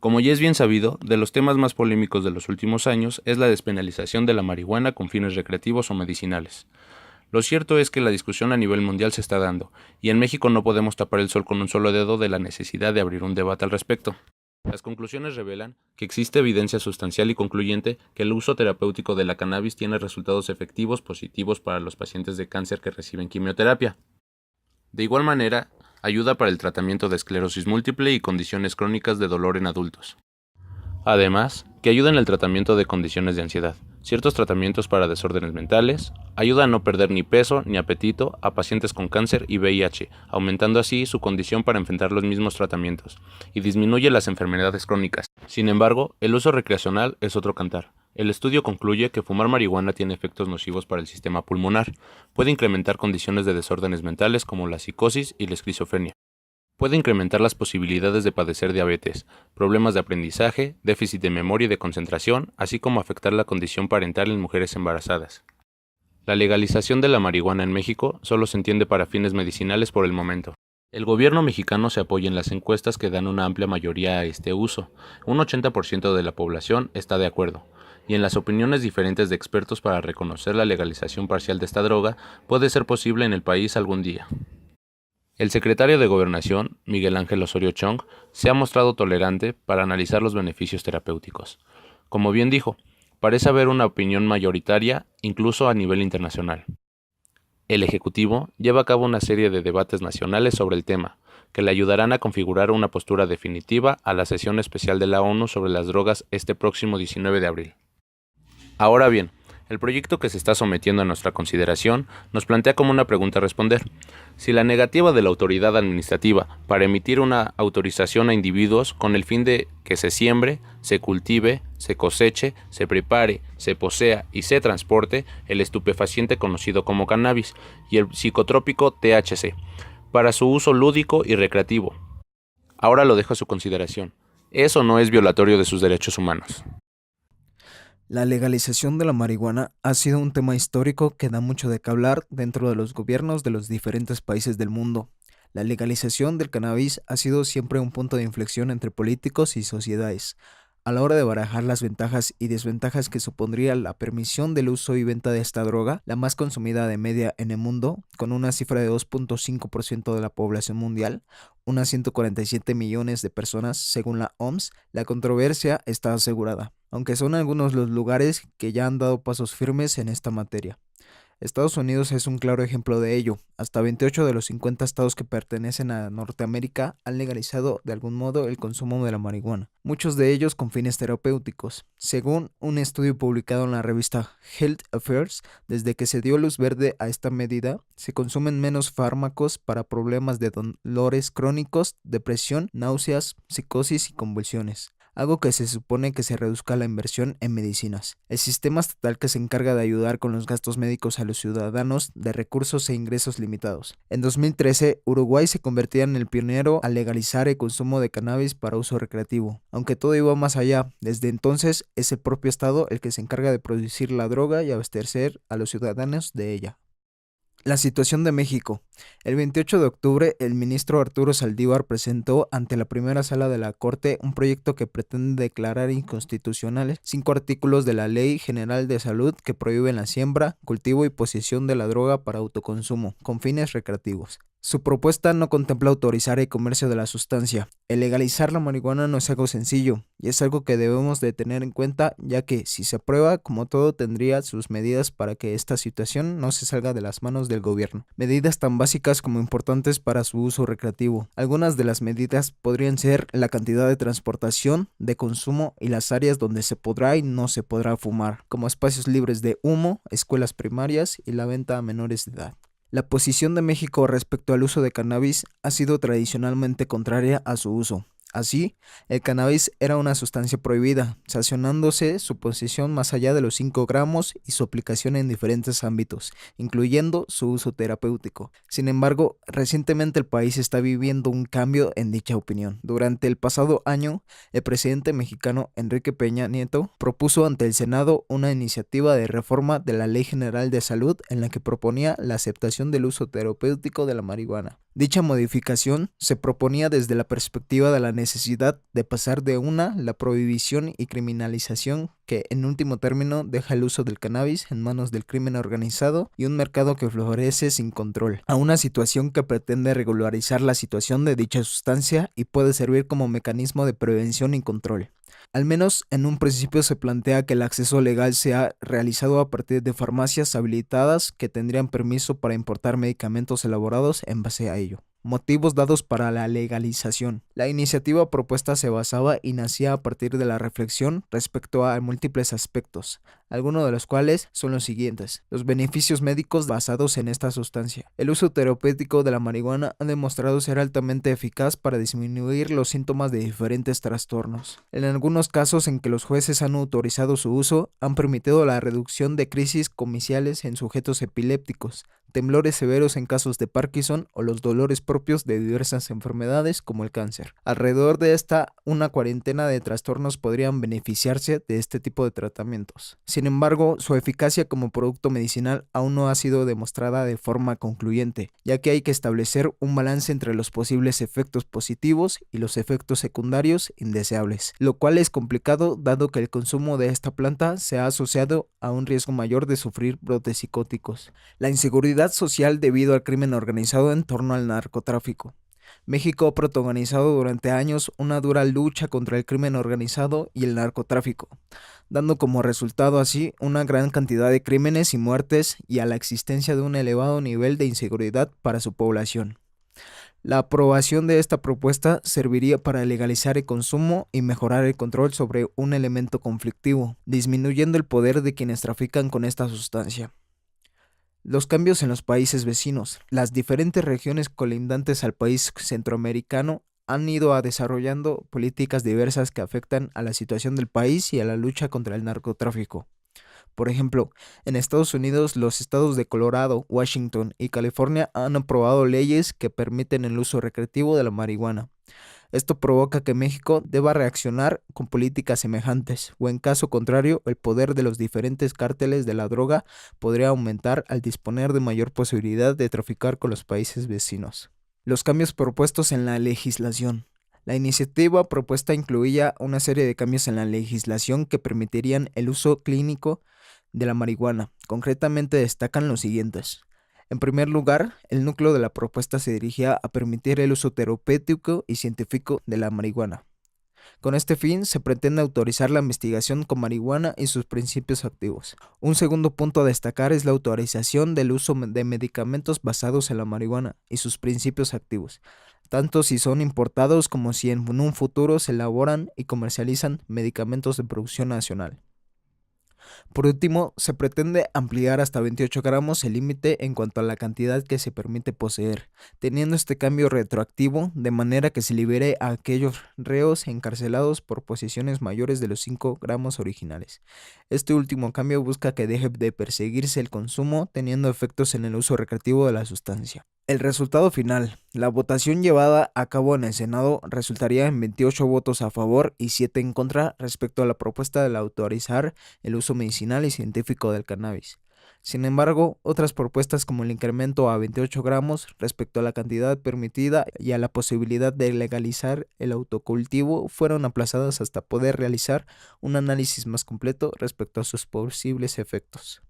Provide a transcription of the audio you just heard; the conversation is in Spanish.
Como ya es bien sabido, de los temas más polémicos de los últimos años es la despenalización de la marihuana con fines recreativos o medicinales. Lo cierto es que la discusión a nivel mundial se está dando, y en México no podemos tapar el sol con un solo dedo de la necesidad de abrir un debate al respecto. Las conclusiones revelan que existe evidencia sustancial y concluyente que el uso terapéutico de la cannabis tiene resultados efectivos positivos para los pacientes de cáncer que reciben quimioterapia. De igual manera, ayuda para el tratamiento de esclerosis múltiple y condiciones crónicas de dolor en adultos. Además, que ayuda en el tratamiento de condiciones de ansiedad, ciertos tratamientos para desórdenes mentales, ayuda a no perder ni peso ni apetito a pacientes con cáncer y VIH, aumentando así su condición para enfrentar los mismos tratamientos, y disminuye las enfermedades crónicas. Sin embargo, el uso recreacional es otro cantar. El estudio concluye que fumar marihuana tiene efectos nocivos para el sistema pulmonar, puede incrementar condiciones de desórdenes mentales como la psicosis y la esquizofrenia. Puede incrementar las posibilidades de padecer diabetes, problemas de aprendizaje, déficit de memoria y de concentración, así como afectar la condición parental en mujeres embarazadas. La legalización de la marihuana en México solo se entiende para fines medicinales por el momento. El gobierno mexicano se apoya en las encuestas que dan una amplia mayoría a este uso. Un 80% de la población está de acuerdo, y en las opiniones diferentes de expertos para reconocer la legalización parcial de esta droga puede ser posible en el país algún día. El secretario de Gobernación, Miguel Ángel Osorio Chong, se ha mostrado tolerante para analizar los beneficios terapéuticos. Como bien dijo, parece haber una opinión mayoritaria incluso a nivel internacional. El Ejecutivo lleva a cabo una serie de debates nacionales sobre el tema, que le ayudarán a configurar una postura definitiva a la sesión especial de la ONU sobre las drogas este próximo 19 de abril. Ahora bien, el proyecto que se está sometiendo a nuestra consideración nos plantea como una pregunta a responder. Si la negativa de la autoridad administrativa para emitir una autorización a individuos con el fin de que se siembre, se cultive, se coseche, se prepare, se posea y se transporte el estupefaciente conocido como cannabis y el psicotrópico THC, para su uso lúdico y recreativo. Ahora lo dejo a su consideración. ¿Eso no es violatorio de sus derechos humanos? La legalización de la marihuana ha sido un tema histórico que da mucho de qué hablar dentro de los gobiernos de los diferentes países del mundo. La legalización del cannabis ha sido siempre un punto de inflexión entre políticos y sociedades. A la hora de barajar las ventajas y desventajas que supondría la permisión del uso y venta de esta droga, la más consumida de media en el mundo, con una cifra de 2.5% de la población mundial, unas 147 millones de personas según la OMS, la controversia está asegurada, aunque son algunos los lugares que ya han dado pasos firmes en esta materia. Estados Unidos es un claro ejemplo de ello. Hasta 28 de los 50 estados que pertenecen a Norteamérica han legalizado de algún modo el consumo de la marihuana, muchos de ellos con fines terapéuticos. Según un estudio publicado en la revista Health Affairs, desde que se dio luz verde a esta medida, se consumen menos fármacos para problemas de dolores crónicos, depresión, náuseas, psicosis y convulsiones, algo que se supone que se reduzca la inversión en medicinas. El sistema estatal que se encarga de ayudar con los gastos médicos a los ciudadanos de recursos e ingresos limitados. En 2013, Uruguay se convertía en el pionero al legalizar el consumo de cannabis para uso recreativo. Aunque todo iba más allá, desde entonces es el propio estado el que se encarga de producir la droga y abastecer a los ciudadanos de ella. La situación de México. El 28 de octubre, el ministro Arturo Saldívar presentó ante la primera sala de la Corte un proyecto que pretende declarar inconstitucionales 5 artículos de la Ley General de Salud que prohíben la siembra, cultivo y posesión de la droga para autoconsumo, con fines recreativos. Su propuesta no contempla autorizar el comercio de la sustancia. El legalizar la marihuana no es algo sencillo, y es algo que debemos de tener en cuenta, ya que si se aprueba, como todo, tendría sus medidas para que esta situación no se salga de las manos del gobierno. Medidas tan básicas como importantes para su uso recreativo. Algunas de las medidas podrían ser la cantidad de transportación, de consumo y las áreas donde se podrá y no se podrá fumar, como espacios libres de humo, escuelas primarias y la venta a menores de edad. La posición de México respecto al uso de cannabis ha sido tradicionalmente contraria a su uso. Así, el cannabis era una sustancia prohibida, sancionándose su posesión más allá de los 5 gramos y su aplicación en diferentes ámbitos, incluyendo su uso terapéutico. Sin embargo, recientemente el país está viviendo un cambio en dicha opinión. Durante el pasado año, el presidente mexicano Enrique Peña Nieto propuso ante el Senado una iniciativa de reforma de la Ley General de Salud en la que proponía la aceptación del uso terapéutico de la marihuana. Dicha modificación se proponía desde la perspectiva de la necesidad de pasar de la prohibición y criminalización que, en último término, deja el uso del cannabis en manos del crimen organizado y un mercado que florece sin control, a una situación que pretende regularizar la situación de dicha sustancia y puede servir como mecanismo de prevención y control. Al menos en un principio se plantea que el acceso legal sea realizado a partir de farmacias habilitadas que tendrían permiso para importar medicamentos elaborados en base a ello. Motivos dados para la legalización. La iniciativa propuesta se basaba y nacía a partir de la reflexión respecto a múltiples aspectos, algunos de los cuales son los siguientes: los beneficios médicos basados en esta sustancia. El uso terapéutico de la marihuana ha demostrado ser altamente eficaz para disminuir los síntomas de diferentes trastornos. En algunos casos en que los jueces han autorizado su uso, han permitido la reducción de crisis comiciales en sujetos epilépticos, temblores severos en casos de Parkinson o los dolores propios de diversas enfermedades como el cáncer. Alrededor de una cuarentena de trastornos podrían beneficiarse de este tipo de tratamientos. Sin embargo, su eficacia como producto medicinal aún no ha sido demostrada de forma concluyente, ya que hay que establecer un balance entre los posibles efectos positivos y los efectos secundarios indeseables, lo cual es complicado dado que el consumo de esta planta se ha asociado a un riesgo mayor de sufrir brotes psicóticos. La inseguridad social debido al crimen organizado en torno al narcotráfico. México ha protagonizado durante años una dura lucha contra el crimen organizado y el narcotráfico, dando como resultado así una gran cantidad de crímenes y muertes y a la existencia de un elevado nivel de inseguridad para su población. La aprobación de esta propuesta serviría para legalizar el consumo y mejorar el control sobre un elemento conflictivo, disminuyendo el poder de quienes trafican con esta sustancia. Los cambios en los países vecinos. Las diferentes regiones colindantes al país centroamericano han ido desarrollando políticas diversas que afectan a la situación del país y a la lucha contra el narcotráfico. Por ejemplo, en Estados Unidos, los estados de Colorado, Washington y California han aprobado leyes que permiten el uso recreativo de la marihuana. Esto provoca que México deba reaccionar con políticas semejantes, o en caso contrario, el poder de los diferentes cárteles de la droga podría aumentar al disponer de mayor posibilidad de traficar con los países vecinos. Los cambios propuestos en la legislación. La iniciativa propuesta incluía una serie de cambios en la legislación que permitirían el uso clínico de la marihuana. Concretamente destacan los siguientes. En primer lugar, el núcleo de la propuesta se dirigía a permitir el uso terapéutico y científico de la marihuana. Con este fin, se pretende autorizar la investigación con marihuana y sus principios activos. Un segundo punto a destacar es la autorización del uso de medicamentos basados en la marihuana y sus principios activos, tanto si son importados como si en un futuro se elaboran y comercializan medicamentos de producción nacional. Por último, se pretende ampliar hasta 28 gramos el límite en cuanto a la cantidad que se permite poseer, teniendo este cambio retroactivo de manera que se libere a aquellos reos encarcelados por posesiones mayores de los 5 gramos originales. Este último cambio busca que deje de perseguirse el consumo, teniendo efectos en el uso recreativo de la sustancia. El resultado final. La votación llevada a cabo en el Senado resultaría en 28 votos a favor y 7 en contra respecto a la propuesta de autorizar el uso medicinal y científico del cannabis. Sin embargo, otras propuestas como el incremento a 28 gramos respecto a la cantidad permitida y a la posibilidad de legalizar el autocultivo fueron aplazadas hasta poder realizar un análisis más completo respecto a sus posibles efectos.